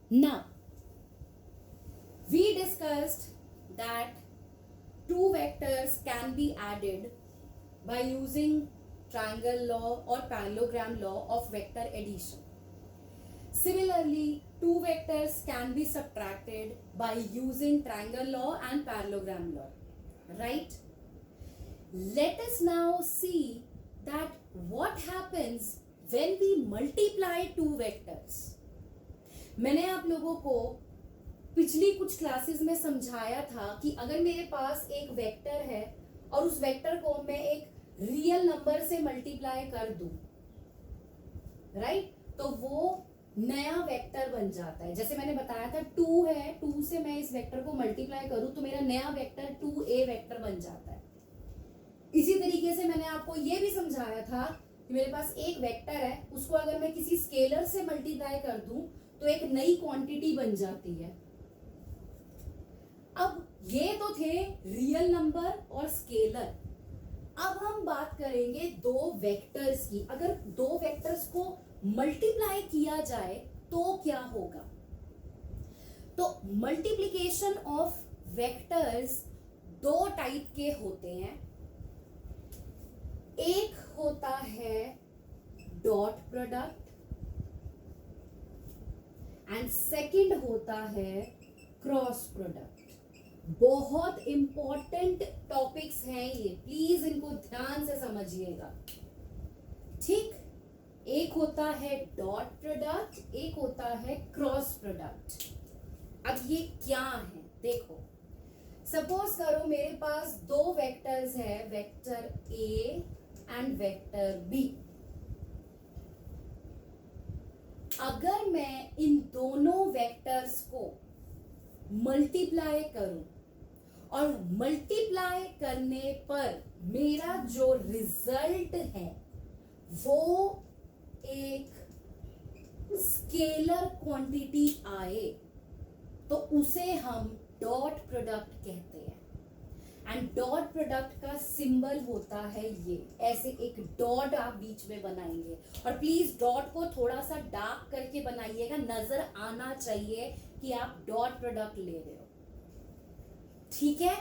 Now, we discussed that two vectors can be added by using triangle law or parallelogram law of vector addition. Similarly, two vectors can be subtracted by using triangle law and parallelogram law, right? Let us now see that what happens when we multiply two vectors. मैंने आप लोगों को पिछली कुछ classes में समझाया था कि अगर मेरे पास एक वेक्टर है और उस वेक्टर को मैं एक रियल नंबर से मल्टीप्लाई कर दूं, राइट, तो वो नया वेक्टर बन जाता है. जैसे मैंने बताया था 2 है, 2 से मैं इस वेक्टर को मल्टीप्लाई करूं तो मेरा नया वेक्टर 2a वेक्टर बन जाता है. इसी तरीके से मैंने आपको ये भी समझाया था कि मेरे पास एक वेक्टर है, उसको अगर मैं किसी स्केलर से मल्टीप्लाई कर दूं तो एक नई क्वांटिटी बन जाती है. अब ये तो थे रियल नंबर और स्केलर. अब हम बात करेंगे दो वेक्टर्स की. अगर दो वेक्टर्स को मल्टीप्लाई किया जाए तो क्या होगा? तो मल्टीप्लिकेशन ऑफ वेक्टर्स दो टाइप के होते हैं. एक होता है डॉट प्रोडक्ट एंड सेकंड होता है क्रॉस प्रोडक्ट. बहुत इंपॉर्टेंट टॉपिक्स हैं ये, प्लीज इनको ध्यान से समझिएगा. ठीक, एक होता है डॉट प्रोडक्ट, एक होता है क्रॉस प्रोडक्ट. अब ये क्या है देखो. सपोज करो मेरे पास दो वेक्टर्स है, vector A and vector B. अगर मैं इन दोनों वेक्टर्स को मल्टीप्लाई करूं और मल्टीप्लाई करने पर मेरा जो रिजल्ट है वो एक स्केलर क्वांटिटी आए तो उसे हम डॉट प्रोडक्ट कहते हैं. एंड डॉट प्रोडक्ट का सिंबल होता है ये, ऐसे एक डॉट आप बीच में बनाएंगे. और प्लीज डॉट को थोड़ा सा डार्क करके बनाइएगा, नजर आना चाहिए कि आप डॉट प्रोडक्ट ले रहे हो. ठीक है.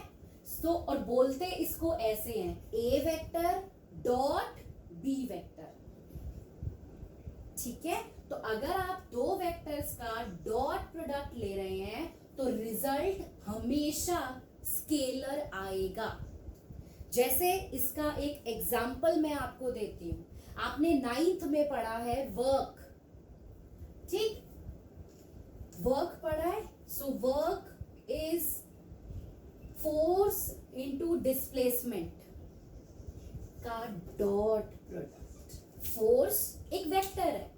सो और बोलते इसको ऐसे हैं, ए वेक्टर डॉट बी वेक्टर. ठीक है. तो अगर आप दो वेक्टर्स का डॉट प्रोडक्ट ले रहे हैं तो रिजल्ट हमेशा स्केलर आएगा. जैसे इसका एक एग्जाम्पल मैं आपको देती हूं. आपने 9th में पढ़ा है वर्क. ठीक, वर्क पढ़ा है. So work is force into displacement का डॉट प्रोडक्ट. फोर्स एक वेक्टर है,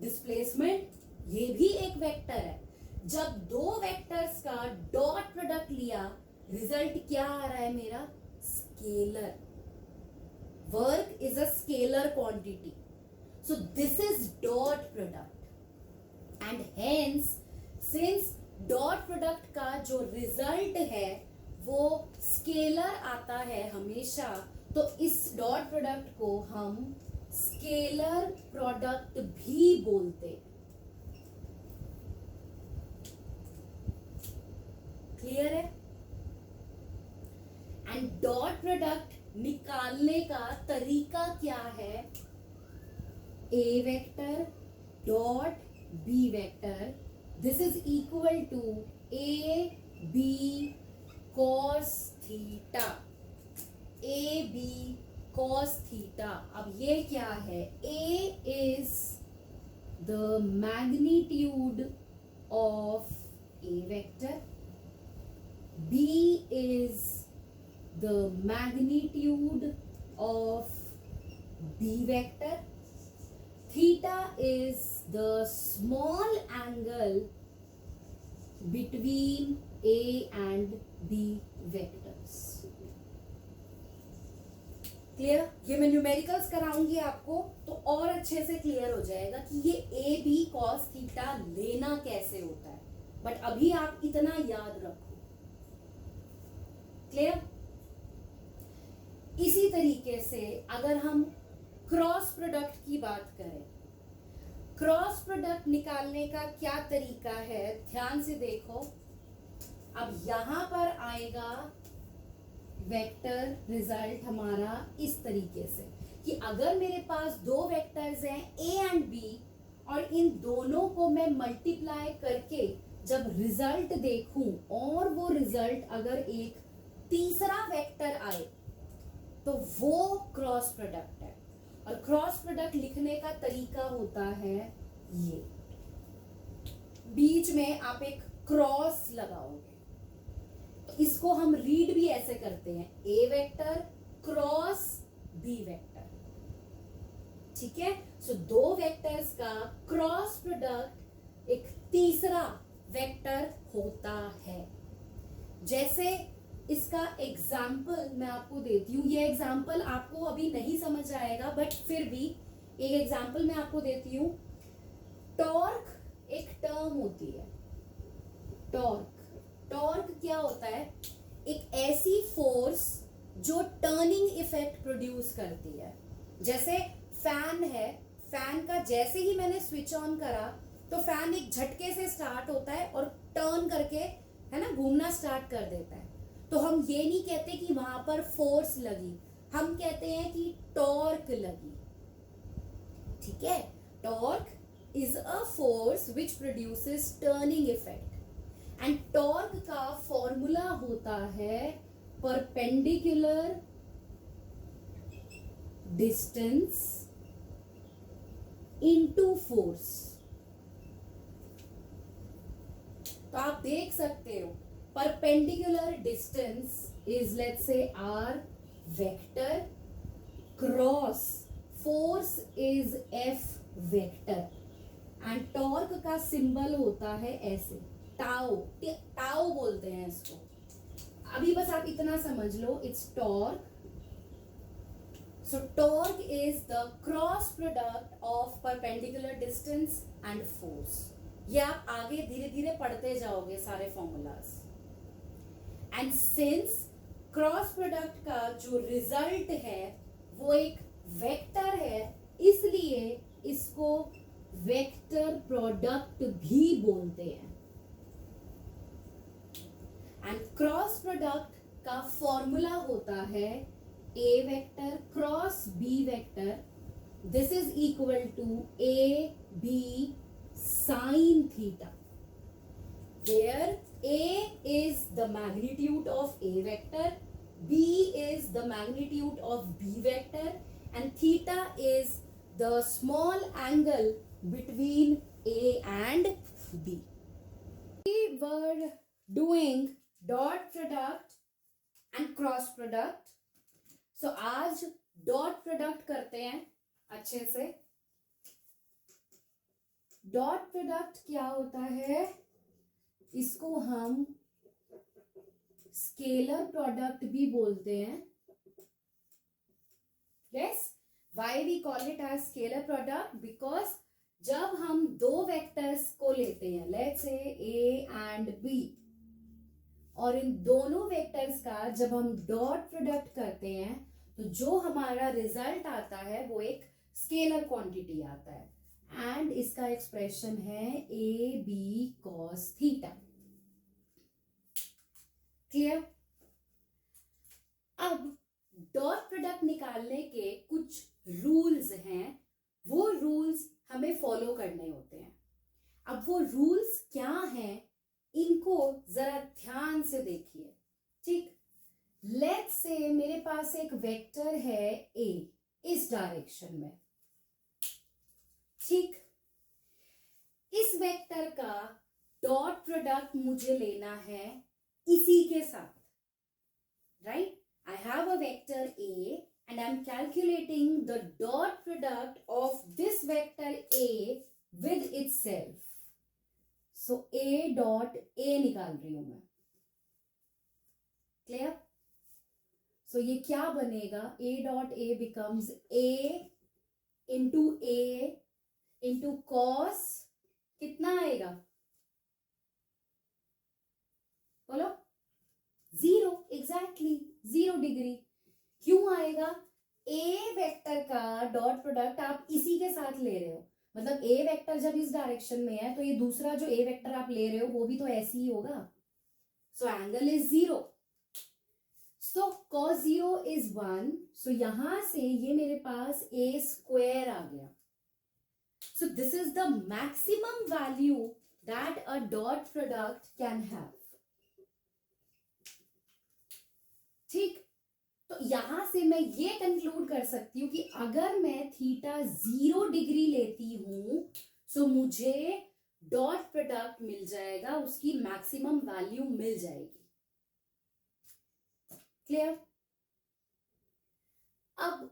डिस्प्लेसमेंट ये भी एक वेक्टर है. जब दो वेक्टर्स का डॉट प्रोडक्ट लिया, रिजल्ट क्या आ रहा है मेरा? Scalar. Work is a scalar quantity. So this is dot product and hence since dot product का जो रिजल्ट है वो स्केलर आता है हमेशा, तो इस डॉट प्रोडक्ट को हम स्केलर प्रोडक्ट भी बोलते. क्लियर है? एंड डॉट प्रोडक्ट निकालने का तरीका क्या है? A vector dot B vector, this is equal to A B cos theta. A B cos theta. अब ये क्या है? A is the magnitude of A vector, B is the magnitude of B vector, theta is the small angle between A and B vectors. Clear? ये मैं numericals कराऊंगी आपको तो और अच्छे से क्लियर हो जाएगा कि ये ए बी कॉस थीटा लेना कैसे होता है. बट अभी आप इतना याद रखो. क्लियर? इसी तरीके से अगर हम क्रॉस प्रोडक्ट की बात करें, क्रॉस प्रोडक्ट निकालने का क्या तरीका है, ध्यान से देखो। अब यहां पर आएगा वेक्टर रिजल्ट हमारा इस तरीके से कि अगर मेरे पास दो वेक्टर्स हैं ए एंड बी और इन दोनों को मैं मल्टीप्लाई करके जब रिजल्ट देखूं और वो रिजल्ट अगर एक तीसरा वेक्टर आए तो वो क्रॉस प्रोडक्ट है। और क्रॉस प्रोडक्ट लिखने का तरीका होता है ये, बीच में आप एक क्रॉस लगाओगे तो इसको हम रीड भी ऐसे करते हैं, ए वेक्टर क्रॉस बी वेक्टर। ठीक है, सो दो वेक्टर्स का क्रॉस प्रोडक्ट एक तीसरा वेक्टर होता है। जैसे इसका एग्जाम्पल मैं आपको देती हूं, ये एग्जाम्पल आपको अभी नहीं समझ आएगा बट फिर भी एक एग्जाम्पल मैं आपको देती हूं। टॉर्क एक टर्म होती है, टॉर्क। टॉर्क क्या होता है, एक ऐसी फोर्स जो टर्निंग इफेक्ट प्रोड्यूस करती है। जैसे फैन है, फैन का जैसे ही मैंने स्विच ऑन करा तो फैन एक झटके से स्टार्ट होता है और टर्न करके है ना घूमना स्टार्ट कर देता है। तो हम ये नहीं कहते कि वहां पर फोर्स लगी, हम कहते हैं कि टॉर्क लगी। ठीक है, torque is a force which produces turning effect and torque का फॉर्मूला होता है परपेंडिकुलर डिस्टेंस इनटू फोर्स। तो आप देख सकते हो perpendicular distance is let's say R vector cross force is F vector and torque का सिंबल होता है ऐसे टाउ, टाउ बोलते हैं इसको। अभी बस आप इतना समझ लो, it's torque. So torque is the cross product of perpendicular distance and force. ये आप आगे धीरे धीरे पढ़ते जाओगे सारे formulas. And since cross product का जो रिजल्ट है वो एक वेक्टर है, इसलिए इसको वेक्टर प्रोडक्ट भी बोलते हैं। एंड क्रॉस प्रोडक्ट का फॉर्मूला होता है A vector cross B vector. This is equal to AB sin theta, where A is the magnitude of A vector, B is the magnitude of B vector, and theta is the small angle between A and B. We were doing dot product and cross product. So, आज dot product करते हैं अच्छे से। Dot product क्या होता है, इसको हम स्केलर प्रोडक्ट भी बोलते हैं। Yes, why we call it as scalar product, because जब हम दो वेक्टर्स को लेते हैं, let's say A and B, और इन दोनों वेक्टर्स का जब हम डॉट प्रोडक्ट करते हैं तो जो हमारा रिजल्ट आता है वो एक स्केलर क्वांटिटी आता है एंड इसका एक्सप्रेशन है A B cos theta. Clear? अब डॉट प्रोडक्ट निकालने के कुछ रूल्स हैं, वो रूल्स हमें फॉलो करने होते हैं। अब वो रूल्स क्या हैं, इनको जरा ध्यान से देखिए। ठीक, लेट्स से मेरे पास एक वेक्टर है ए इस डायरेक्शन में। ठीक, इस वेक्टर का डॉट प्रोडक्ट मुझे लेना है इसी के साथ, right? I have a vector A and I'm calculating the dot product of this vector A with itself. So A dot A निकाल रही हूं मैं। क्लियर? So ये क्या बनेगा, A dot A becomes A into cos, कितना आएगा बोलो? 0, एग्जैक्टली 0 डिग्री। क्यों आएगा? ए वेक्टर का डॉट प्रोडक्ट आप इसी के साथ ले रहे हो, मतलब ए वेक्टर जब इस डायरेक्शन में है तो ये दूसरा जो ए वेक्टर आप ले रहे हो वो भी तो ऐसे ही होगा. So angle is 0. So cos 0 is 1. सो यहां से ये मेरे पास a स्क्वायर आ गया. सो this is the maximum value that a dot product can have. ठीक, तो यहां से मैं ये कंक्लूड कर सकती हूं कि अगर मैं थीटा 0 डिग्री लेती हूं तो मुझे डॉट प्रोडक्ट मिल जाएगा, उसकी मैक्सिमम वैल्यू मिल जाएगी. क्लियर? अब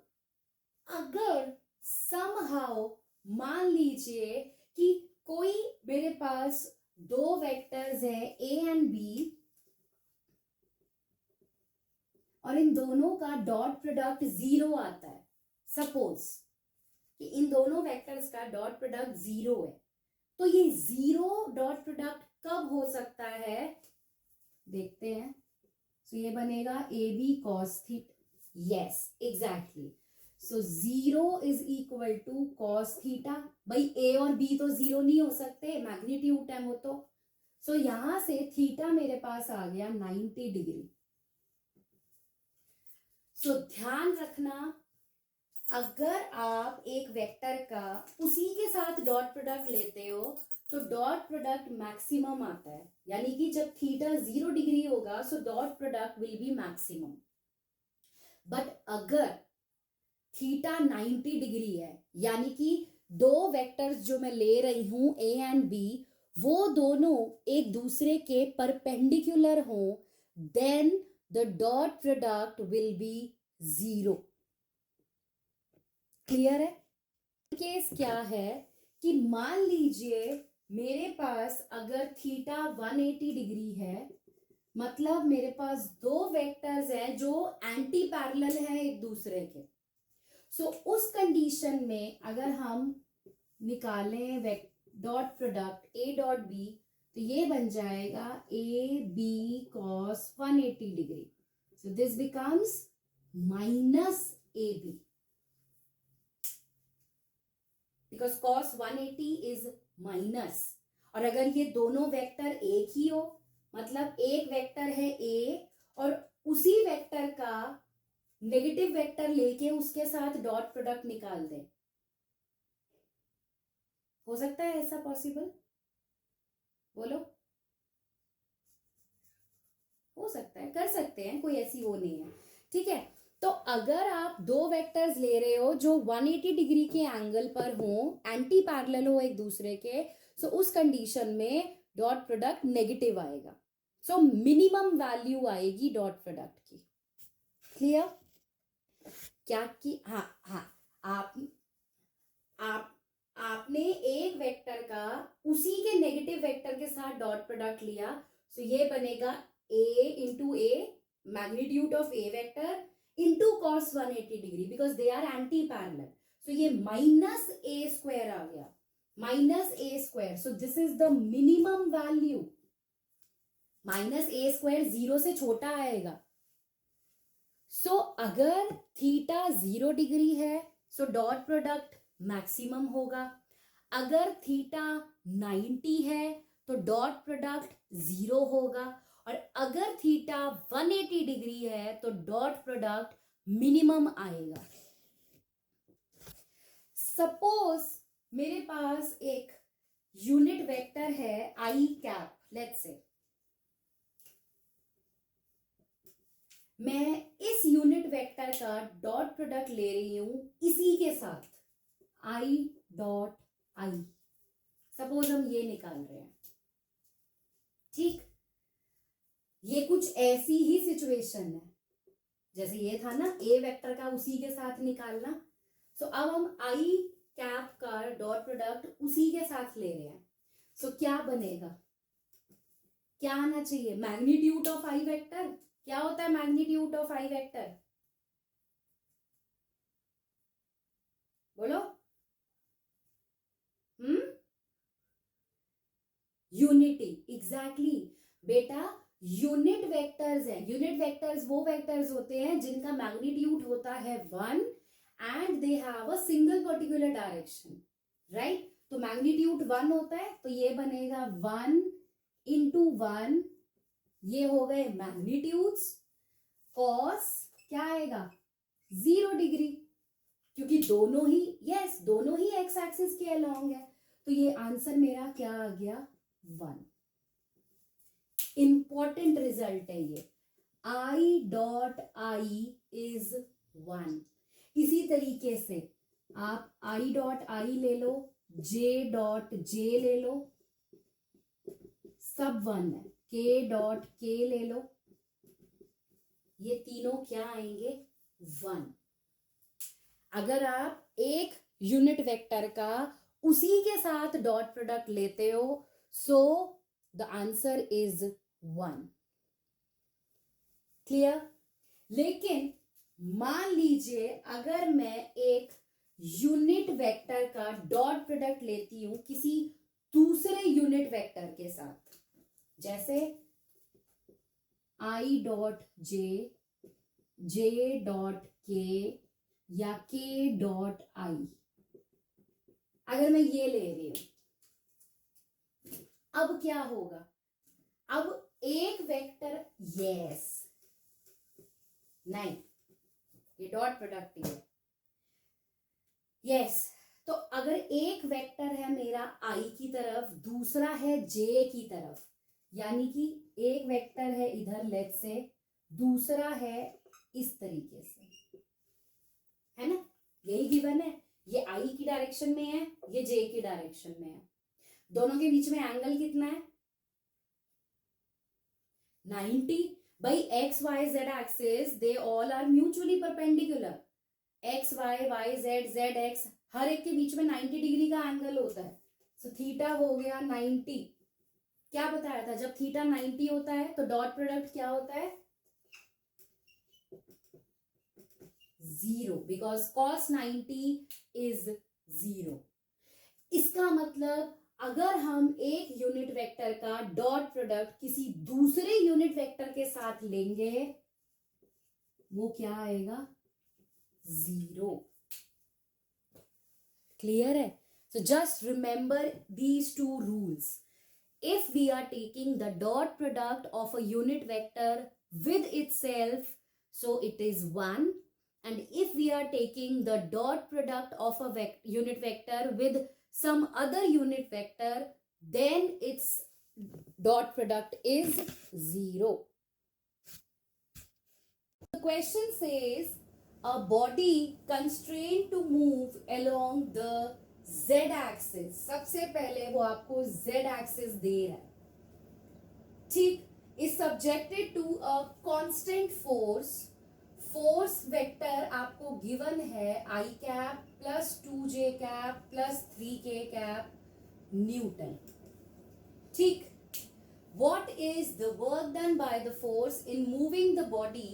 अगर समहाउ मान लीजिए कि कोई मेरे पास दो वेक्टर्स है ए एंड बी और इन दोनों का डॉट प्रोडक्ट 0 आता है. सपोज कि इन दोनों वेक्टर्स का डॉट प्रोडक्ट 0 है, तो ये 0 डॉट प्रोडक्ट कब हो सकता है देखते हैं. सो ये बनेगा A B cos theta. Yes exactly. So 0 is equal to cos theta. भाई ए और बी तो 0 नहीं हो सकते, मैग्नीट्यूड है वो तो. सो यहां से थीटा मेरे पास आ गया 90 डिग्री. सो ध्यान रखना, अगर आप एक वेक्टर का उसी के साथ डॉट प्रोडक्ट लेते हो तो डॉट प्रोडक्ट मैक्सिमम आता है, यानी कि जब थीटा 0 डिग्री होगा so dot product will B maximum. But अगर थीटा 90 डिग्री है, यानी कि दो वेक्टर्स जो मैं ले रही हूं ए एंड बी वो दोनों एक दूसरे के परपेंडिकुलर हो, then the dot product will be 0. Clear है? केस क्या है कि मान लीजिए मेरे पास अगर थीटा 180 डिग्री है, मतलब मेरे पास दो वेक्टर्स हैं जो एंटी पैरेलल हैं एक दूसरे के. सो उस कंडीशन में अगर हम निकालें dot product A dot B तो ये बन जाएगा A B cos 180 degree. So this becomes minus A B because cos 180 is minus. और अगर ये दोनों वेक्टर एक ही हो, मतलब एक वेक्टर है ए और उसी वेक्टर का नेगेटिव वेक्टर लेके उसके साथ डॉट प्रोडक्ट निकाल दें, हो सकता है ऐसा पॉसिबल? बोलो. हो सकता है, कर सकते हैं, कोई ऐसी वो नहीं है. ठीक है, तो अगर आप दो वेक्टर्स ले रहे हो जो 180 डिग्री के एंगल पर हो, एंटी पैरेलल हो एक दूसरे के, सो उस कंडीशन में डॉट प्रोडक्ट नेगेटिव आएगा. सो मिनिमम वैल्यू आएगी डॉट प्रोडक्ट की. क्लियर? क्या कि हाँ आप आपने एक वेक्टर का उसी के नेगेटिव वेक्टर के साथ डॉट प्रोडक्ट लिया, सो ये बनेगा a into A magnitude of A vector into cos 180 degree because they are anti parallel. So ये माइनस ए स्क्वायर आ गया, minus A square. So this is the minimum value. Minus A square 0 से छोटा आएगा. सो अगर theta 0 degree है so dot product maximum होगा. अगर थीटा 90 है तो डॉट प्रोडक्ट 0 होगा. और अगर थीटा 180 डिग्री है तो डॉट प्रोडक्ट मिनिमम आएगा. सपोज मेरे पास एक यूनिट वेक्टर है आई कैप. लेट्स से मैं इस यूनिट वेक्टर का डॉट प्रोडक्ट ले रही हूं इसी के साथ आई डॉट आई. सपोज हम ये निकाल रहे हैं. ठीक, ये कुछ ऐसी ही सिचुएशन है जैसे ये था ना ए वेक्टर का उसी के साथ निकालना. सो अब हम आई कैप का डॉट प्रोडक्ट उसी के साथ ले रहे हैं. सो क्या बनेगा, क्या आना चाहिए? Magnitude of I vector. क्या होता है मैग्नीट्यूड ऑफ आई वेक्टर? बोलो. यूनिटी. एग्जैक्टली बेटा, यूनिट वेक्टर्स हैं. यूनिट वेक्टर्स वो वेक्टर्स होते हैं जिनका मैग्नीट्यूड होता है 1 and they have a single particular direction, right? तो मैग्नीट्यूड 1 होता है तो ये बनेगा 1 इंटू 1, ये हो गए मैग्नीट्यूड्स। कॉस क्या आएगा 0 डिग्री, क्योंकि दोनों ही दोनों ही एक्स एक्सिस के अलोंग है, तो ये आंसर मेरा क्या आ गया 1। इंपॉर्टेंट रिजल्ट है ये, आई डॉट आई इज 1। इसी तरीके से आप आई डॉट आई ले लो, जे डॉट जे ले लो, सब 1 है, के डॉट के ले लो, ये तीनों क्या आएंगे 1। अगर आप एक यूनिट वेक्टर का उसी के साथ डॉट प्रोडक्ट लेते हो, so the answer is 1। Clear? लेकिन मान लीजिए अगर मैं एक यूनिट वेक्टर का डॉट प्रोडक्ट लेती हूं किसी दूसरे यूनिट वेक्टर के साथ, जैसे I dot J, J dot के या के डॉट आई, अगर मैं ये ले रही हूं, अब क्या होगा? अब एक वेक्टर नहीं, ये डॉट प्रोडक्ट ही है। तो अगर एक वेक्टर है मेरा आई की तरफ, दूसरा है जे की तरफ, यानी कि एक वेक्टर है इधर लेट्स से, दूसरा है इस तरीके से, है ना? यही गिवन है, ये आई की डायरेक्शन में है, ये जे की डायरेक्शन में है, दोनों के बीच में एंगल कितना है 90। भाई X Y Z axis they all are mutually perpendicular, X Y, Y Z, Z X, हर एक के बीच में 90 डिग्री का एंगल होता है। सो थीटा हो गया 90। क्या बताया था? जब थीटा 90 होता है तो डॉट प्रोडक्ट क्या होता है 0, बिकॉज cos 90 इज 0। इसका मतलब अगर हम एक यूनिट वेक्टर का डॉट प्रोडक्ट किसी दूसरे यूनिट वेक्टर के साथ लेंगे, वो क्या आएगा 0। क्लियर है? So just remember these two rules. If we are taking the dot product of a unit vector with itself, so it is 1. And if we are taking the dot product of a unit vector with some other unit vector, then its dot product is 0. The question says, a body constrained to move along the z axis, सबसे पहले वो आपको z axis दे रहा है, ठीक, is subjected to a constant force, force vector आपको given है i cap plus 2j cap plus 3k cap Newton, ठीक। What is the work done by the force in moving the body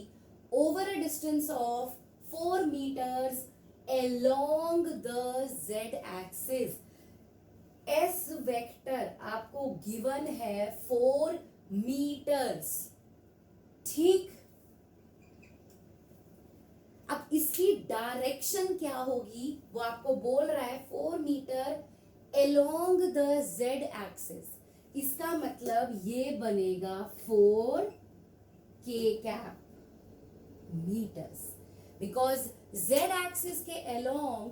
over a distance of 4 meters along the z axis? S vector आपको given है 4 metres, ठीक। अब इसकी direction क्या होगी वो आपको बोल रहा है 4 metre along the z axis। इसका मतलब ये बनेगा 4k cap metres, because z axis के along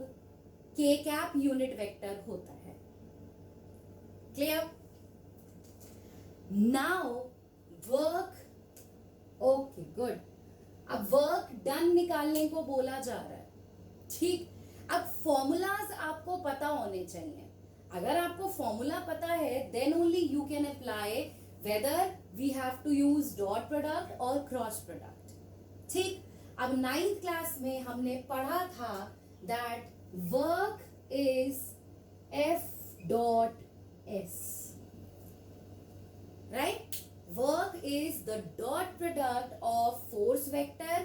k cap unit vector होता है। Clear? Now work, okay good, अब वर्क डन निकालने को बोला जा रहा है, ठीक। अब फॉर्मूलाज आपको पता होने चाहिए। अगर आपको फॉर्मूला पता है then only you can apply whether we have to use dot product और क्रॉस प्रोडक्ट, ठीक। अब 9th क्लास में हमने पढ़ा था that work is F dot S, right? Work is the dot product of force vector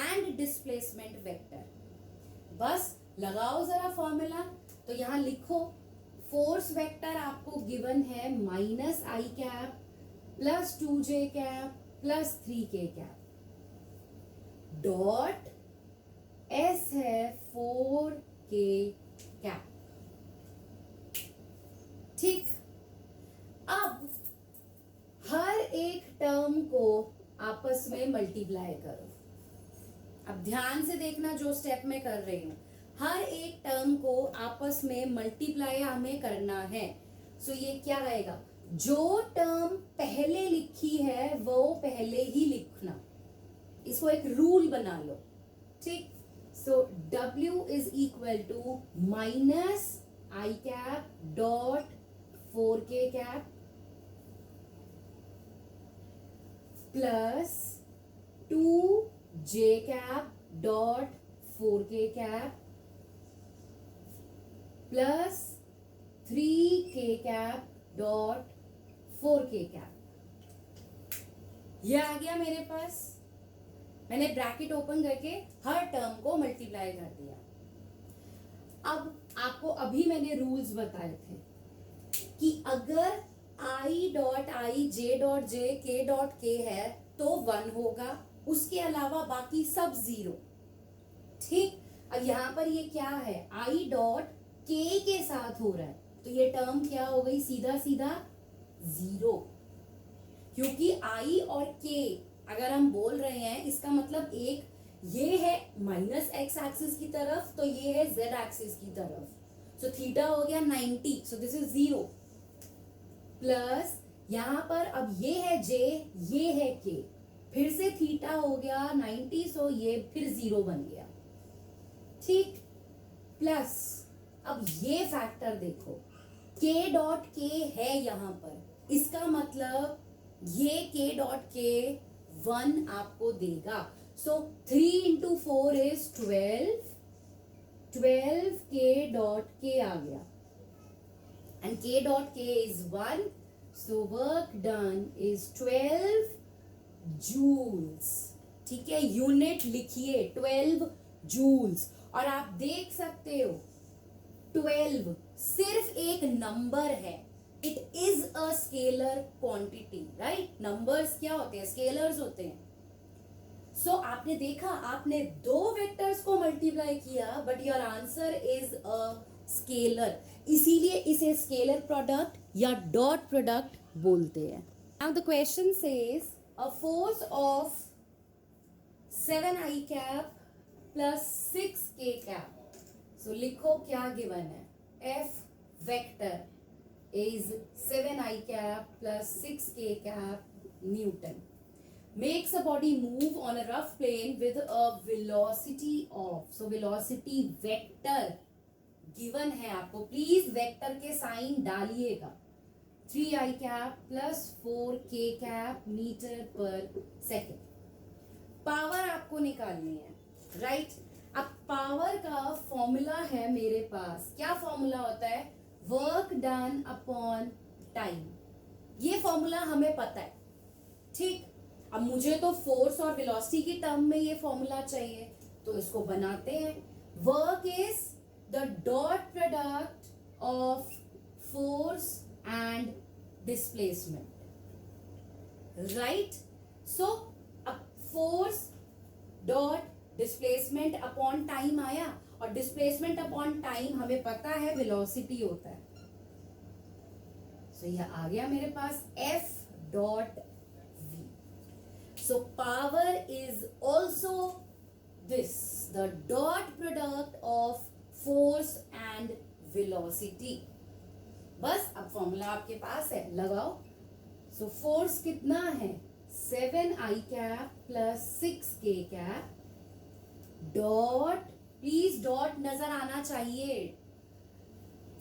and displacement vector। बस लगाओ जरा फॉर्मूला, तो यहां लिखो फोर्स वेक्टर आपको गिवन है minus I cap plus 2j cap plus 3k cap, dot S है 4k cap. ठीक, अब हर एक टर्म को आपस में मल्टीप्लाई करो। अब ध्यान से देखना जो स्टेप मैं कर रही हूं, हर एक टर्म को आपस में मल्टीप्लाई हमें करना है। सो ये क्या रहेगा, जो टर्म पहले लिखी है वो पहले ही लिखना, इसको एक रूल बना लो। ठीक, so W is equal to minus I cap dot 4k cap plus 2j cap dot 4k cap plus 3k cap dot 4k cap. ये आ गया मेरे पास, मैंने ब्रैकेट ओपन करके हर टर्म को मल्टीप्लाई कर दिया। अब आपको अभी मैंने रूल्स बताए थे कि अगर i dot I, j dot J, k dot के है तो 1 होगा, उसके अलावा बाकी सब 0। ठीक, अब यहां पर ये क्या है, i डॉट k के साथ हो रहा है, तो ये टर्म क्या हो गई, सीधा सीधा 0, क्योंकि i और k अगर हम बोल रहे हैं इसका मतलब एक ये है माइनस x एक्सिस की तरफ, तो ये है z एक्सिस की तरफ। सो थीटा हो गया 90, सो दिस इज 0 प्लस यहां पर अब ये है j, ये है k, फिर से थीटा हो गया 90, सो ये फिर 0 बन गया। ठीक, प्लस अब ये फैक्टर देखो, k डॉट k है यहां पर, इसका मतलब ये k डॉट k 1 आपको देगा। सो 3 into 4 is 12k dot k आ गया, and k dot k is 1, so work done is 12 joules। ठीक है, यूनिट लिखिए 12 जूल्स। और आप देख सकते हो 12 सिर्फ एक नंबर है, it is a scalar quantity, right. Numbers क्या होते हैं, स्केलर्स होते हैं। सो आपने देखा, आपने दो वेक्टर्स को मल्टीप्लाई किया, but your answer is a scalar, इसीलिए इसे स्केलर प्रोडक्ट या डॉट प्रोडक्ट बोलते हैं। Now the question says a force of 7i cap plus 6k cap. So लिखो क्या गिवन है, F vector is 7i cap plus 6k cap newton makes a body move on a rough plane with a velocity of, so velocity vector given है आपको, please vector के sign डालिएगा, 3i cap plus 4k cap metre पर second. Power आपको निकालनी है, right. अब power का फॉर्मूला है मेरे पास, क्या फॉर्मूला होता है, वर्क डन अपॉन टाइम, ये फॉर्मूला हमें पता है। ठीक, अब मुझे तो फोर्स और वेलोसिटी की टर्म में ये फॉर्मूला चाहिए, तो इसको बनाते हैं। Work is the dot product of force and displacement, right. So अब force dot displacement upon time आया, और डिस्प्लेसमेंट अपॉन टाइम हमें पता है वेलोसिटी होता है। सो यह आ गया मेरे पास F dot V। So power is also this, the dot product of force and velocity। बस अब फॉर्मूला आपके पास है, लगाओ। सो फोर्स कितना है, 7i cap plus 6k cap dot, please dot नजर आना चाहिए,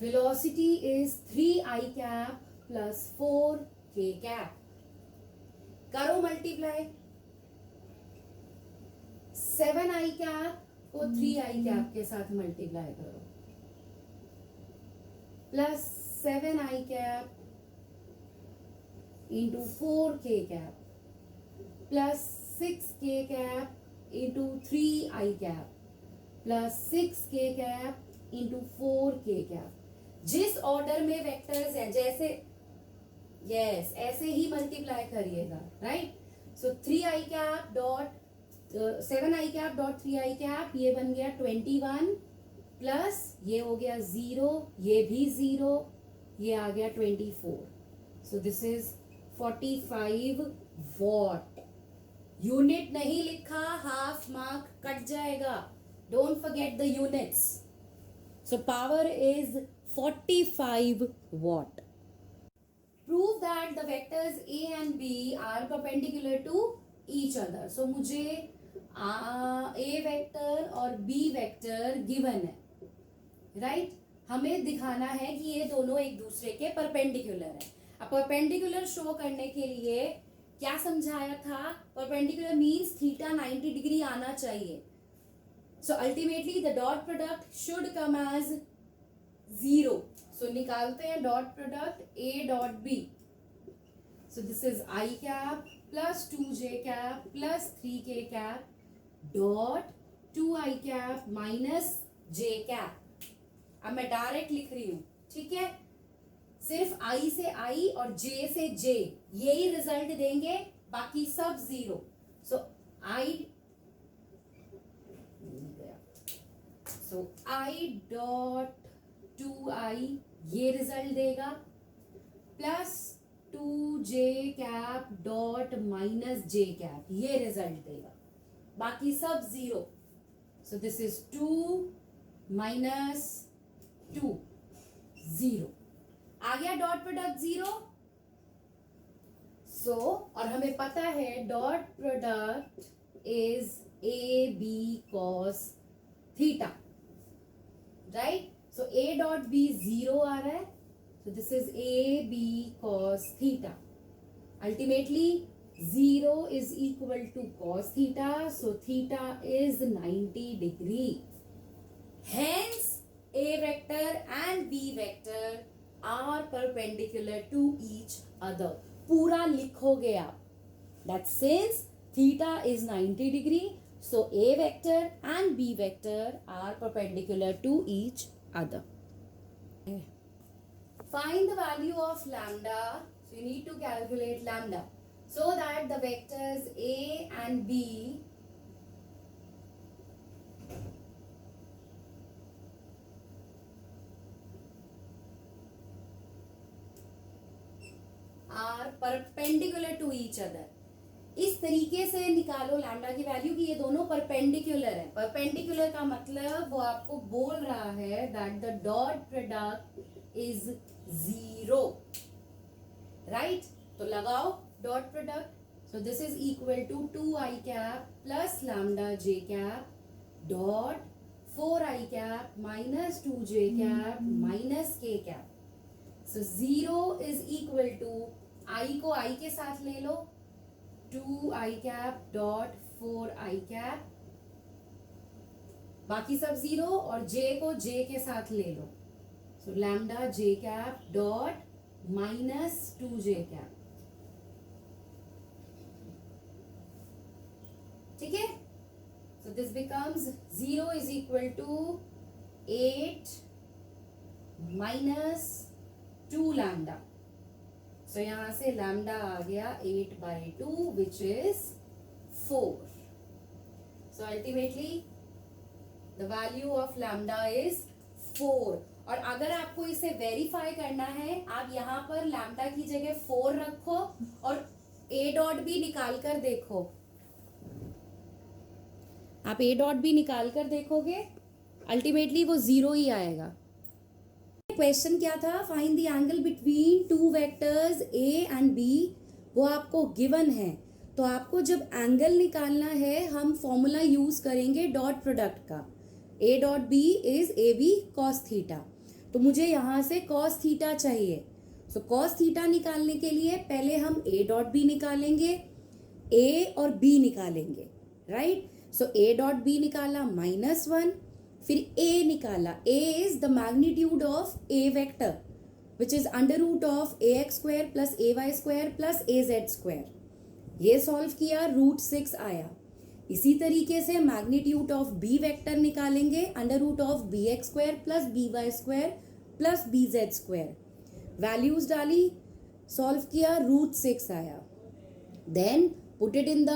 velocity is 3i cap plus 4k cap. करो मल्टीप्लाई, 7i कैप को 3i कैप के साथ मल्टीप्लाई करो, plus 7i cap into 4k cap plus 6k cap into 3i cap plus 6k cap into 4k cap. जिस order में vectors हैं, जैसे ऐसे ही मल्टीप्लाई करिएगा, राइट। सो 3i कैप डॉट 7 आई कैप डॉट 3 आई कैप, ये बन गया 21 प्लस ये हो गया 0, ये भी 0, ये आ गया 24. सो दिस इज 45 वॉट. यूनिट नहीं लिखा, हाफ मार्क कट जाएगा. Don't forget the units. So power is 45 watt. Prove that the vectors A and B are perpendicular to each other. So मुझे A वेक्टर और B वेक्टर गिवन है, right? हमें दिखाना है कि ये दोनों एक दूसरे के परपेंडिकुलर है. अब परपेंडिकुलर शो करने के लिए क्या समझाया था? परपेंडिकुलर मीन्स थीटा 90 डिग्री आना चाहिए. So ultimately the dot product should come as 0. So निकालते हैं dot product A dot B. So this is I cap plus 2J cap plus 3K cap dot 2I cap minus J cap. अब मैं direct लिख रही हूं, ठीक है? सिर्फ I से I और J से J यही रिजल्ट देंगे, बाकी सब 0. सो I डॉट 2I ये रिजल्ट देगा plus 2J cap dot minus J cap ये रिजल्ट देगा, बाकी सब 0. So this is 2 minus 2 0. आ गया डॉट प्रोडक्ट 0. सो और हमें पता है dot product is A B cos theta, right? So A dot B 0 आ रहा है. So this is A B cos theta. Ultimately 0 is equal to cos theta. So theta is 90 degree. Hence A vector and B vector are perpendicular to each other. पूरा लिखोगे आप. That since theta is 90 degree, so A vector and B vector are perpendicular to each other. Find the value of lambda. So you need to calculate lambda so that the vectors A and B are perpendicular to each other. इस तरीके से निकालो lambda की value कि ये दोनों perpendicular है. Perpendicular का मतलब वो आपको बोल रहा है that the dot product is 0, right? तो लगाओ dot product. So this is equal to 2I cap plus lambda J cap dot 4I cap minus 2J cap minus K cap. So 0 is equal to I को I के साथ ले लो, 2I cap dot 4I cap, बाकी सब 0 और J को J के साथ ले लो. So lambda J cap dot minus 2J cap. ठीक है? So this becomes 0 is equal to 8 minus 2 lambda. So यहां से लैम्डा आ गया 8/2 which is 4. So ultimately the value of lambda is 4. और अगर आपको इसे वेरीफाई करना है, आप यहां पर लैम्डा की जगह 4 रखो और ए डॉट भी निकाल कर देखो. आप ए डॉट भी निकाल कर देखोगे, अल्टीमेटली वो 0 ही आएगा. क्वेश्चन क्या था? Find the angle between two vectors A and B. वो आपको गिवन है, तो आपको जब एंगल निकालना है हम फॉर्मूला यूज करेंगे डॉट प्रोडक्ट का. A dot B is AB cos theta. तो मुझे यहां से cos थीटा चाहिए. सो cos थीटा निकालने के लिए पहले हम A डॉट B निकालेंगे, A और B निकालेंगे, राइट? सो A डॉट B निकाला -1, फिर A निकाला. A is the magnitude of A vector which is under root of AX square plus AY square plus AZ square. ये सॉल्व किया, √6 आया. इसी तरीके से मैग्नीट्यूड ऑफ B वेक्टर निकालेंगे, under root of BX square plus BY square plus BZ square. Values डाली, solve किया, √6 आया. Then put it in the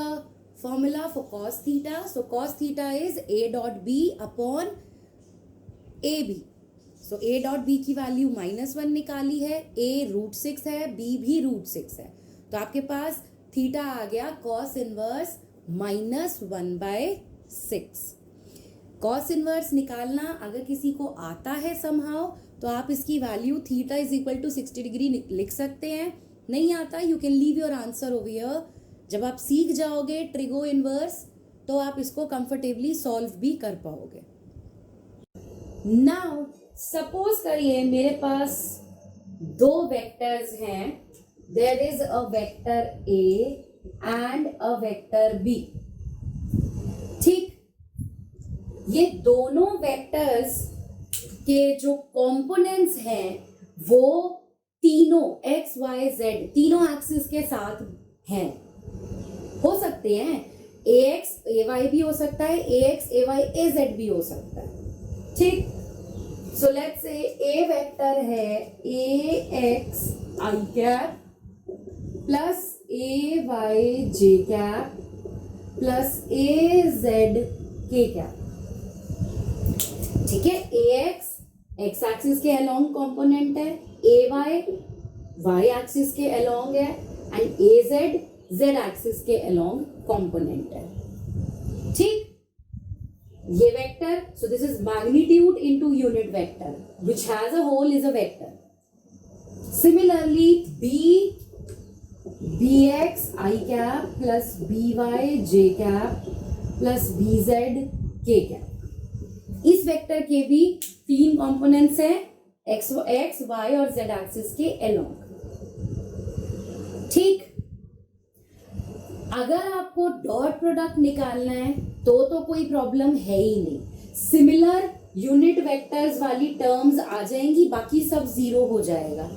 formula for cos theta. So cos theta is a dot b upon ab. So a dot b की value -1 निकाली है, a √6 है, b भी √6 है, तो आपके पास थीटा आ गया cos इनवर्स -1/6। कॉस इनवर्स निकालना अगर किसी को आता है समहाउ तो आप इसकी value theta is equal to 60 degree लिख सकते हैं। नहीं आता, you can leave your answer over here. जब आप सीख जाओगे ट्रिगो इनवर्स तो आप इसको कंफर्टेबली सॉल्व भी कर पाओगे। नाउ सपोज करिए मेरे पास दो वेक्टर्स हैं, there is a vector A and a vector B. ठीक, ये दोनों वेक्टर्स के जो कंपोनेंट्स हैं वो तीनों x y z तीनों एक्सिस के साथ हैं। हो सकते हैं ax ay भी हो सकता है, ax ay az भी हो सकता है। ठीक, so let's say a vector है ax i cap plus ay j cap plus az k cap. ठीक है, ax x एक्सिस के अलोंग कंपोनेंट है, ay y एक्सिस के अलोंग है एंड az z एक्सिस के अलोंग कंपोनेंट है। ठीक, ये vector, so this is magnitude into unit vector which has a whole is a vector. Similarly bx i cap plus by j cap plus bz k cap. इस vector के भी तीन components हैं x y और z axis के along. ठीक, अगर आपको डॉट प्रोडक्ट निकालना है तो कोई प्रॉब्लम है ही नहीं। सिमिलर यूनिट वेक्टर्स वाली टर्म्स आ जाएंगी, बाकी सब जीरो हो जाएगा।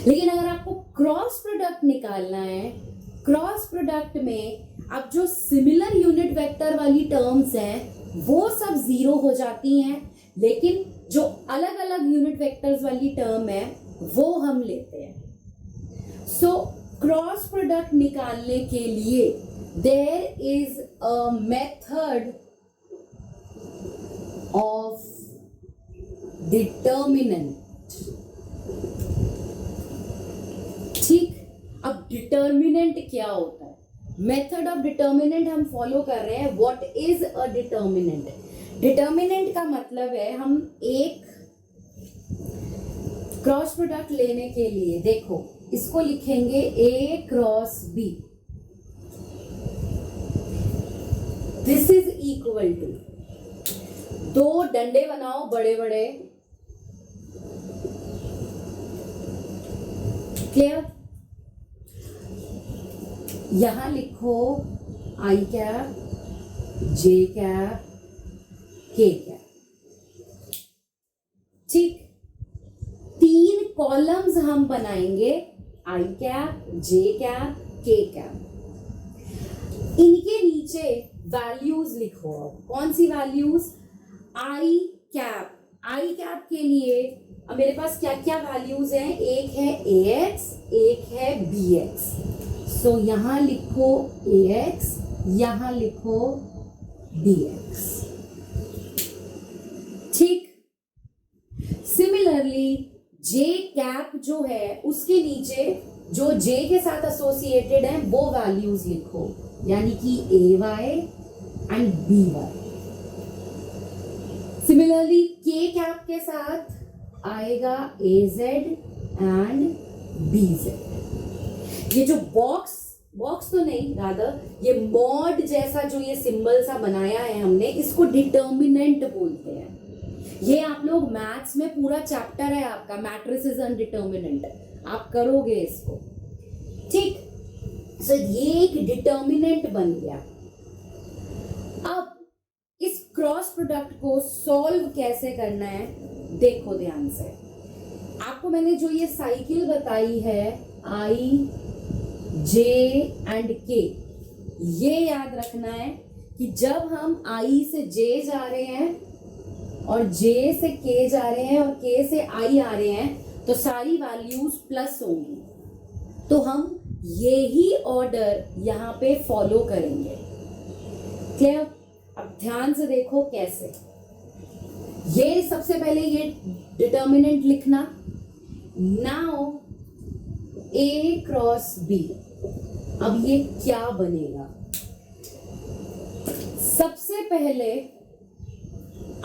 लेकिन अगर आपको क्रॉस प्रोडक्ट निकालना है, क्रॉस प्रोडक्ट में अब जो सिमिलर यूनिट वेक्टर वाली टर्म्स हैं वो सब जीरो हो जाती हैं, लेकिन जो अलग अलग यूनिट वेक्टर्स वाली टर्म है वो हम लेते हैं। सो क्रॉस प्रोडक्ट निकालने के लिए there is a method of determinant. ठीक, अब डिटर्मिनेंट क्या होता है? मेथड ऑफ डिटर्मिनेंट हम फॉलो कर रहे हैं। What is a determinant? Determinant का मतलब है हम एक क्रॉस प्रोडक्ट लेने के लिए, देखो इसको लिखेंगे a cross b, this is equal to, दो डंडे बनाओ बड़े बड़े, क्लियर? यहां लिखो i cap j cap k cap. ठीक, तीन कॉलम्स हम बनाएंगे i cap j cap k cap. इनके नीचे वैल्यूज लिखो। कौन सी वैल्यूज? i कैप के लिए अब मेरे पास क्या क्या वैल्यूज हैं? एक है ax, एक है bx। सो यहां लिखो ax, यहां लिखो bx। ठीक, सिमिलरली j कैप जो है उसके नीचे जो j के साथ एसोसिएटेड है वो वैल्यूज लिखो, यानी कि ay and by। Similarly k cap के साथ आएगा az एंड bz। ये जो बॉक्स तो नहीं, रादर ये मॉड जैसा जो ये सिंबल सा बनाया है हमने, इसको डिटर्मिनेंट बोलते हैं। ये आप लोग मैथ्स में पूरा चैप्टर है आपका, मैट्रिसेस एंड डिटर्मिनेंट, आप करोगे इसको। ठीक, सो ये एक डिटर्मिनेंट बन गया। अब इस क्रॉस प्रोडक्ट को सॉल्व कैसे करना है देखो ध्यान से। आपको मैंने जो ये साइकिल बताई है i j एंड k, ये याद रखना है कि जब हम i से j जा रहे हैं और j से k जा रहे हैं और k से i आ रहे हैं तो सारी वैल्यूज प्लस होंगी। तो हम ये ही ऑर्डर यहाँ पे फॉलो करेंगे। क्लियर? अब ध्यान से देखो कैसे। ये सबसे पहले ये डिटर्मिनेंट लिखना, नाउ A क्रॉस B। अब ये क्या बनेगा? सबसे पहले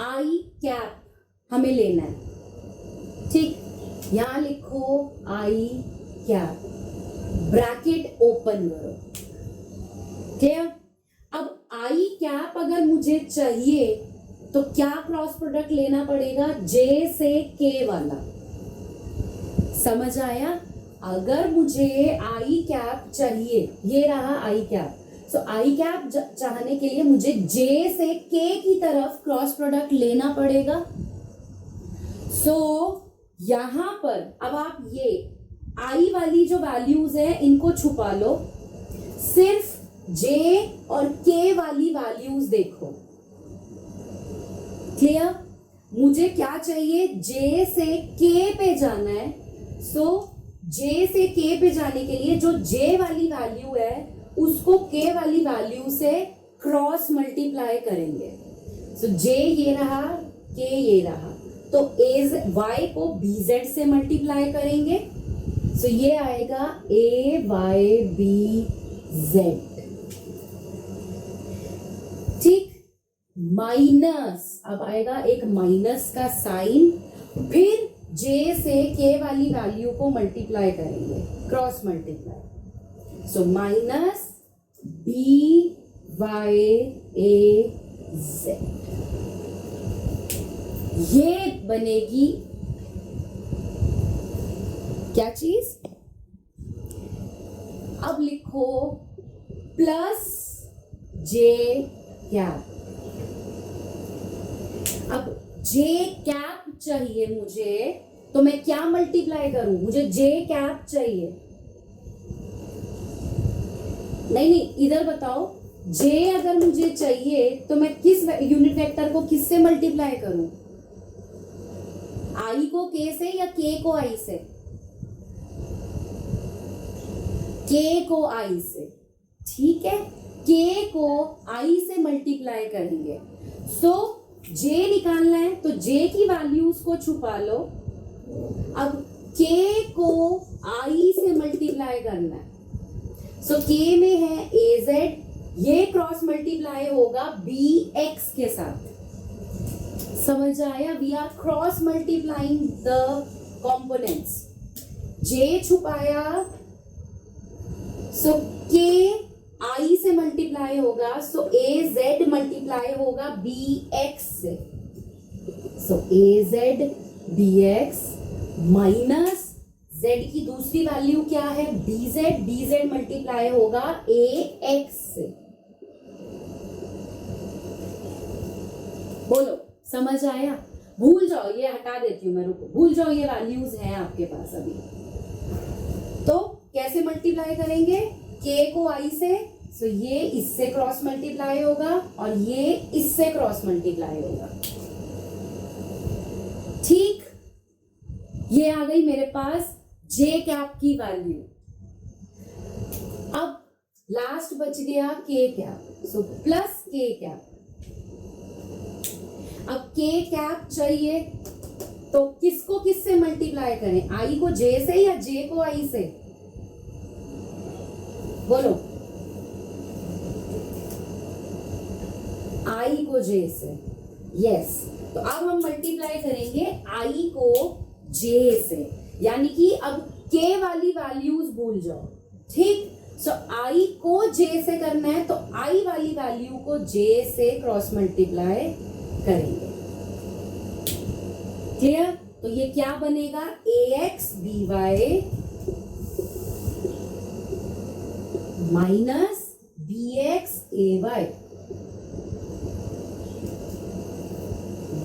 आई कैप हमें लेना है, ठीक? यहां लिखो आई कैप, ब्रैकेट ओपन करो। क्लियर? अब आई कैप अगर मुझे चाहिए तो क्या क्रॉस प्रोडक्ट लेना पड़ेगा? जे से के वाला। समझ आया? अगर मुझे आई कैप चाहिए, ये रहा आई कैप, सो आई कैप चाहने के लिए मुझे जे से के की तरफ क्रॉस प्रोडक्ट लेना पड़ेगा। सो यहां पर अब आप ये आई वाली जो वैल्यूज है इनको छुपा लो, सिर्फ जे और के वाली वैल्यूज देखो। क्लियर? मुझे क्या चाहिए? जे से के पे जाना है। सो जे से के पे जाने के लिए जो जे वाली वैल्यू है उसको के वाली वैल्यू से क्रॉस मल्टीप्लाई करेंगे। सो जे ये रहा, के ये रहा, तो वाई को BZ से मल्टीप्लाई करेंगे। सो ये आएगा AYBZ। ठीक? माइनस, अब आएगा एक माइनस का साइन, फिर जे से के वाली वैल्यू को मल्टीप्लाई करेंगे, cross multiply. So minus BYAZ। ये बनेगी क्या चीज? अब लिखो प्लस जे कैप। अब जे कैप चाहिए मुझे, तो मैं क्या मल्टीप्लाई करूं? मुझे जे कैप चाहिए। नहीं, इधर बताओ, जे अगर मुझे चाहिए तो मैं किस यूनिट वेक्टर को किससे मल्टीप्लाई करूं? आई को के से या के को आई से? के को आई से। ठीक है, के को आई से मल्टीप्लाई करेंगे। सो जे निकालना है तो जे की वैल्यूज को छुपा लो। अब के को आई से मल्टीप्लाई करना है। सो के में है AZ, ये क्रॉस मल्टीप्लाई होगा BX के साथ। समझ आया? We are cross multiplying the components. J छुपाया, सो के आई से मल्टीप्लाई होगा, सो AZ मल्टीप्लाई होगा BX से। So AZ BX minus Z की दूसरी वैल्यू क्या है? BZ मल्टीप्लाई होगा AX से। बोलो, समझ आया? भूल जाओ, ये हटा देती हूं मैं, रुको, भूल जाओ, ये वैल्यूज हैं आपके पास अभी। तो कैसे मल्टीप्लाई करेंगे? के को आई से, सो ये इससे क्रॉस मल्टीप्लाई होगा और ये इससे क्रॉस मल्टीप्लाई होगा। ठीक, ये आ गई मेरे पास जे कैप की वैल्यू। अब लास्ट बच गया के कैप, सो प्लस के कैप। अब के कैप चाहिए तो किसको किससे मल्टीप्लाई करें? आई को जे से या जे को आई से? बोलो, आई को जे से। यस, तो अब हम मल्टीप्लाई करेंगे आई को जे से, यानी कि अब के वाली वैल्यूज भूल जाओ। ठीक, सो आई को जे से करना है तो आई वाली वैल्यू को जे से क्रॉस मल्टीप्लाई करेंगे। क्लियर? तो ये क्या बनेगा? AX BY minus BX AY।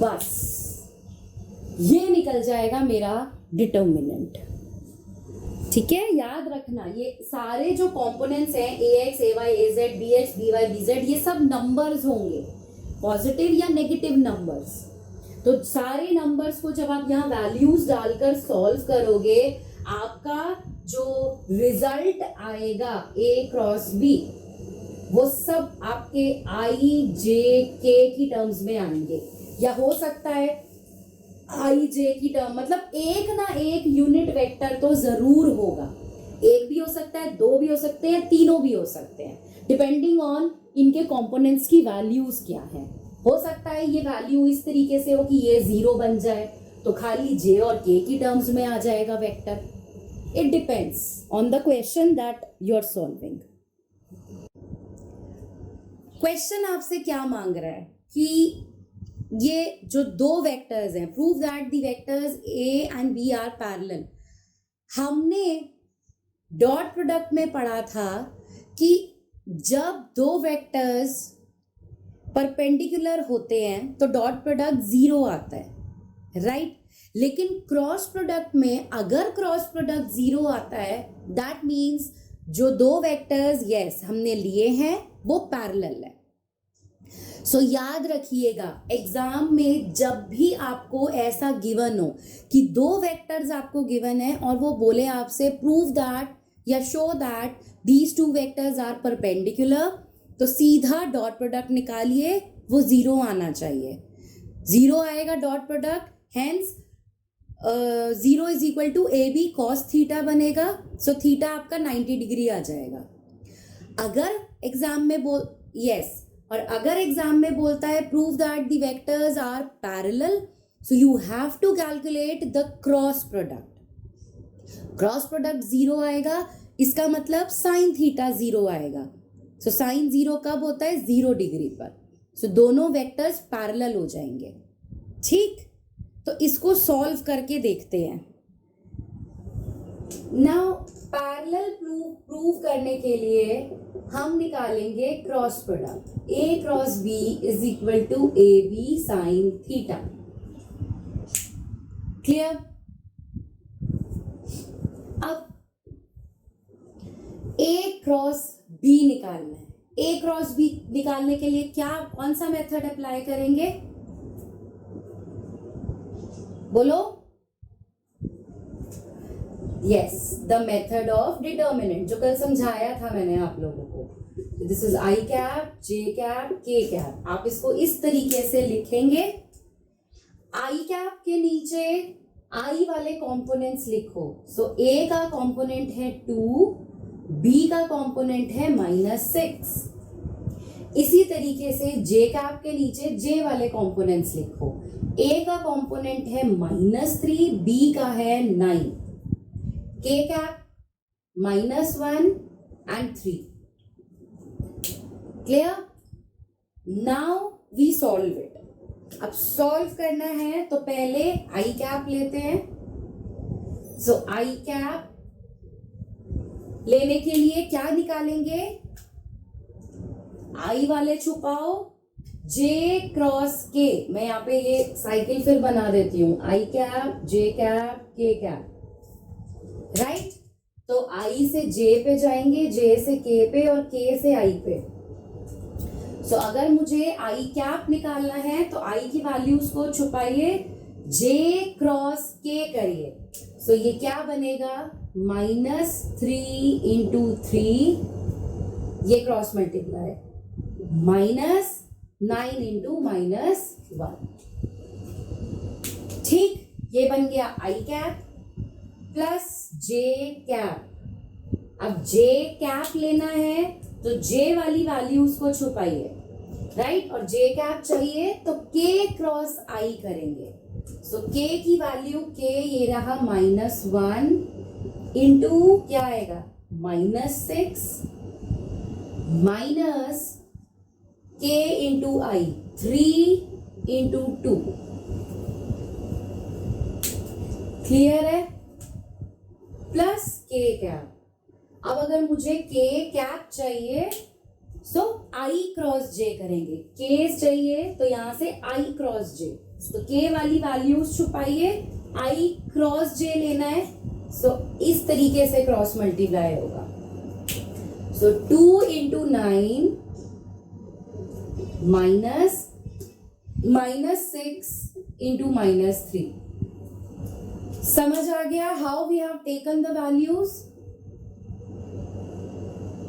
बस ये निकल जाएगा मेरा डिटर्मिनेंट। ठीक है, याद रखना ये सारे जो कंपोनेंट्स हैं AX AY AZ BX BY BZ, ये सब नंबर्स होंगे, पॉजिटिव या नेगेटिव नंबर्स। तो सारे नंबर्स को जब आप यहाँ वैल्यूज डालकर सॉल्व करोगे, आपका जो रिजल्ट आएगा ए क्रॉस बी वो सब आपके आई जे के की टर्म्स में आएंगे, या हो सकता है आई जे की टर्म, मतलब एक ना एक यूनिट वेक्टर तो जरूर होगा। एक भी हो सकता है, दो भी हो सकते हैं, तीनों भी हो सकते हैं, डिपेंडिंग ऑन इनके कंपोनेंट्स की वैल्यूज क्या है। हो सकता है ये वैल्यू इस तरीके से हो कि ये 0 बन जाए तो खाली जे और के की टर्म्स में आ जाएगा vector. It depends on the question that you are solving. Question आपसे क्या मांग रहा है कि ये जो दो वेक्टर्स हैं, prove that the vectors A and B are parallel. हमने डॉट प्रोडक्ट में पढ़ा था कि जब दो वेक्टर्स परपेंडिकुलर होते हैं तो डॉट प्रोडक्ट 0 आता है, राइट? लेकिन क्रॉस प्रोडक्ट में अगर क्रॉस प्रोडक्ट 0 आता है दैट मीन्स जो दो वेक्टर्स यस हमने लिए हैं वो पैरेलल है। सो याद रखिएगा, एग्जाम में जब भी आपको ऐसा गिवन हो कि दो वेक्टर्स आपको गिवन है और वो बोले आपसे प्रूव दैट या show that these two vectors are perpendicular, तो सीधा डॉट प्रोडक्ट निकालिए, वो 0 आना चाहिए। 0 आएगा dot product, hence 0 is equal to A B cos theta बनेगा। सो थीटा आपका 90 डिग्री आ जाएगा। अगर एग्जाम में और अगर एग्जाम में बोलता है prove that the vectors are parallel, so you have to calculate the cross product. Cross product 0 आएगा, इसका मतलब साइन थीटा 0 आएगा। सो साइन 0 कब होता है? 0 डिग्री पर। सो दोनों वेक्टर्स पैरेलल हो जाएंगे। ठीक, तो इसको सॉल्व करके देखते हैं। नाउ पैरेलल प्रूव करने के लिए हम निकालेंगे cross product. A cross B is equal to A B sine theta. Clear? अब ए क्रॉस बी निकालना है। ए क्रॉस बी निकालने के लिए कौन सा मेथड अप्लाई करेंगे? बोलो। Yes, the method of determinant, जो कल समझाया था मैंने आप लोगों को। This is I cap, J cap, के कैप। आप इसको इस तरीके से लिखेंगे। आई कैप के नीचे आई वाले कंपोनेंट्स लिखो। सो ए का कंपोनेंट है 2, बी का कंपोनेंट है -6। इसी तरीके से जे कैप के नीचे जे वाले कंपोनेंट्स लिखो। ए का कंपोनेंट है -3, बी का है 9, K cap -1 and 3। Clear? Now we solve it. अब सॉल्व करना है तो पहले आई कैप लेते हैं। सो आई कैप लेने के लिए क्या निकालेंगे? आई वाले छुपाओ, जे क्रॉस के। मैं यहाँ पे ये साइकिल फिर बना देती हूं, आई कैप, जे कैप, के कैप, राइट? तो आई से जे पे जाएंगे, जे से के पे और के से आई पे। सो अगर मुझे आई कैप निकालना है तो आई की वैल्यूज को छुपाइए, जे क्रॉस के करिए। सो ये क्या बनेगा? -3 into 3, ये क्रॉस मल्टीप्लाई, -9 into -1। ठीक, ये बन गया आई कैप प्लस जे कैप। अब जे कैप लेना है तो जे वाली वैल्यूज को छुपाइए, राइट? और जे कैप चाहिए तो के क्रॉस आई करेंगे। सो के की वैल्यू के ये रहा -1 इंटू क्या आएगा? -6 माइनस के इंटू आई, 3 इंटू 2। क्लियर है? प्लस के कैप। अब अगर मुझे के कैप चाहिए सो आई क्रॉस जे करेंगे। के चाहिए तो यहां से आई क्रॉस जे, तो के वाली वैल्यूज छुपाइए, आई क्रॉस जे लेना है। सो इस तरीके से क्रॉस मल्टीप्लाई होगा। सो 2 into 9 -6 into -3। समझ आ गया how we have taken the values?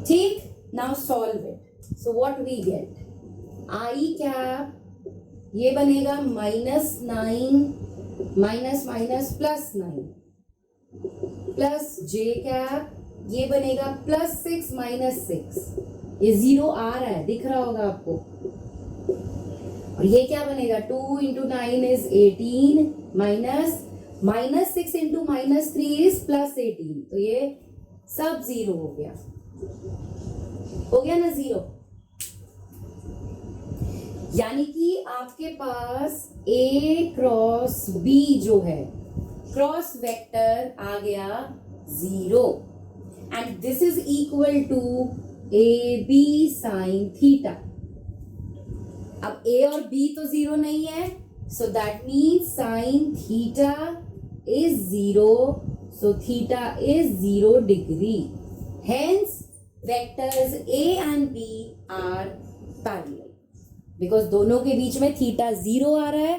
ठीक, now solve it. So what we get, I cap ये बनेगा -9 minus minus +9 plus J cap ये बनेगा +6 -6. ये 0 आ रहा है, दिख रहा होगा आपको. और ये क्या बनेगा, 2 × 9 इज 18 माइनस -6 × -3 इज +18. तो ये सब 0 हो गया ना 0. यानी कि आपके पास A क्रॉस B जो है क्रॉस वेक्टर आ गया 0 and this is equal to AB sin theta. अब A और B तो 0 नहीं है, so that means sin theta is 0, so theta is 0 degree. Hence vectors A and B are parallel because दोनों के बीच में थीटा 0 आ रहा है,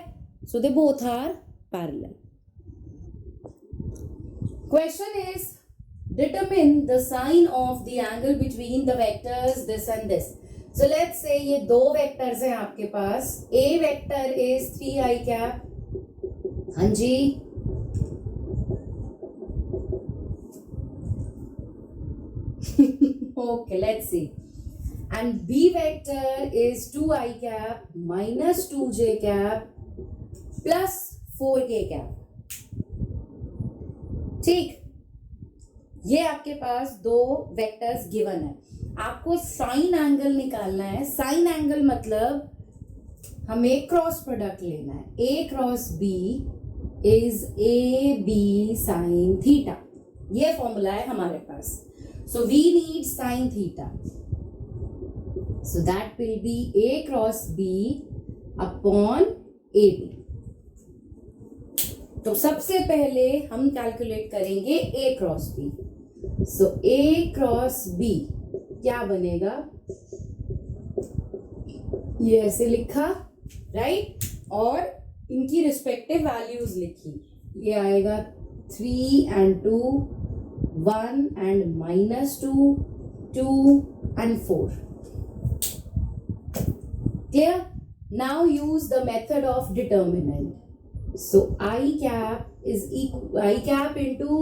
so they both are parallel. Question is determine the sign of the angle between the vectors this and this. So let's say ये दो वेक्टर्स हैं आपके पास. A vector is 3i cap. हाँ जी, okay, let's see. And B vector is 2i cap minus 2j cap plus 4k cap. ठीक, ये आपके पास दो vectors given है. आपको साइन एंगल निकालना है. साइन एंगल मतलब हमें क्रॉस प्रोडक्ट लेना है. A cross B is AB sine theta. ये फॉर्मूला है हमारे पास. So we need sine theta, so that will be A cross B upon AB. तो सबसे पहले हम कैलकुलेट करेंगे A cross B. So A cross B क्या बनेगा, ये ऐसे लिखा, राइट, और इनकी रिस्पेक्टिव वैल्यूज लिखी. ये आएगा 3 and 2, 1 and -2, 2 and 4. Clear? Now use the method of determinant. So I cap is equal I cap into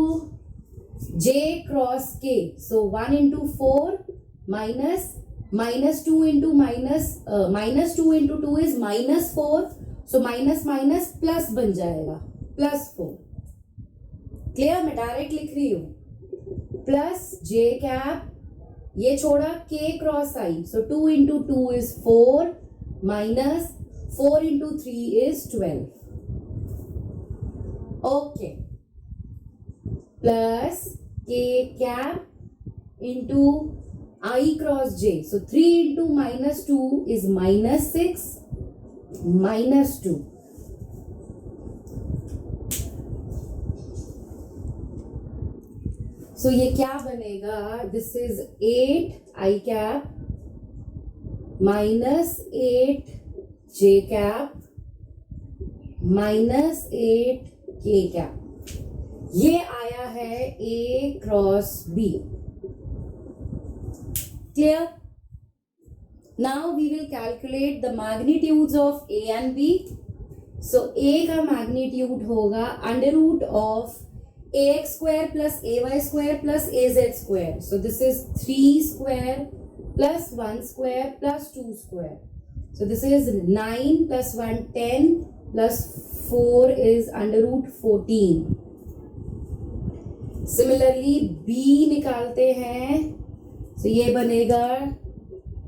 J cross K. So 1 into 4 minus -2 into -2 into 2 is -4. So minus minus plus बन जाएगा +4. Clear? मैं direct लिख रही हूं. Plus J cap ये छोड़ा K cross I. So 2 into 2 is 4 minus 4 into 3 is 12. Okay. Plus K cap into I cross J. So 3 into -2 is -6 -2. So ये क्या बनेगा? This is 8 I cap minus 8 J cap minus 8 K cap. ये आया है A cross B. Clear? Now we will calculate the magnitudes of A and B. So A का magnitude होगा √ of ax square plus ay square plus az square. So this is 3 square plus 1 square plus 2 square. So this is 9 plus 1 10 plus 4 is √ 14. Similarly B निकालते हैं. So ये बनेगा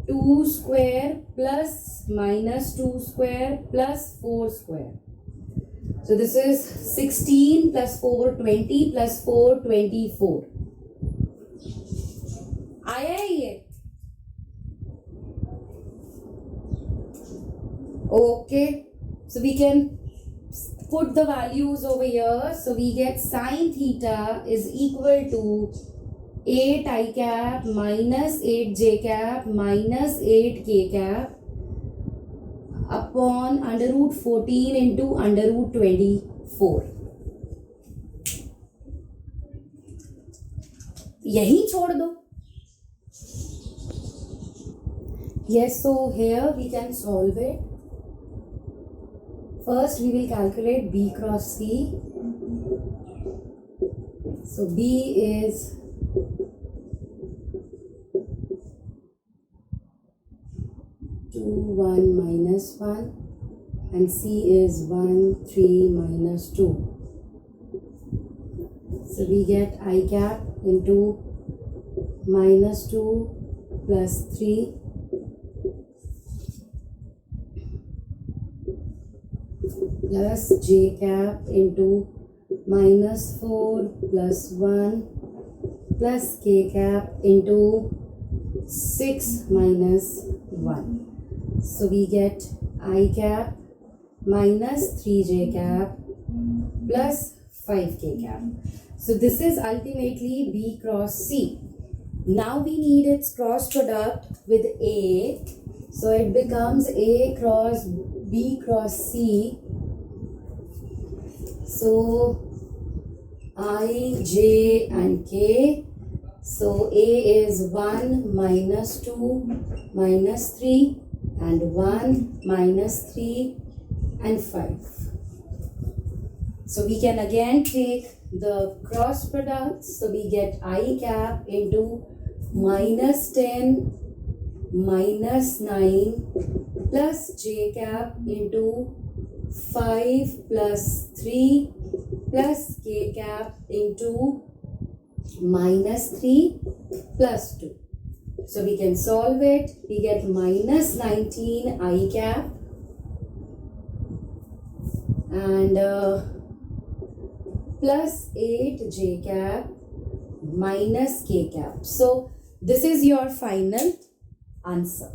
2 square plus -2 square plus 4 square. So this is 16 plus 4 20 plus 4 24. आया है ये? Okay, so we can put the values over here. So we get sin theta is equal to 8 I cap minus 8 J cap minus 8 K cap upon √ 14 into √ 24. यही छोड़ दो. Yes, so here we can solve it. First we will calculate B cross C. So B is 2, 1 minus 1 and C is 1, 3 minus 2. So we get I cap into minus 2 plus 3 plus J cap into minus 4 plus 1 plus K cap into 6 minus 1. So we get I cap minus 3J cap plus 5K cap. So this is ultimately B cross C. Now we need its cross product with A. So it becomes A cross B cross C. So I, J and K. So A is 1 minus 2 minus 3 and 1 minus 3 and 5. So we can again take the cross products. So we get I cap into minus 10 minus 9 plus J cap into 5 plus 3 plus K cap into minus 3 plus 2. So we can solve it. We get minus 19 I cap and plus 8 J cap minus K cap. So this is your final answer.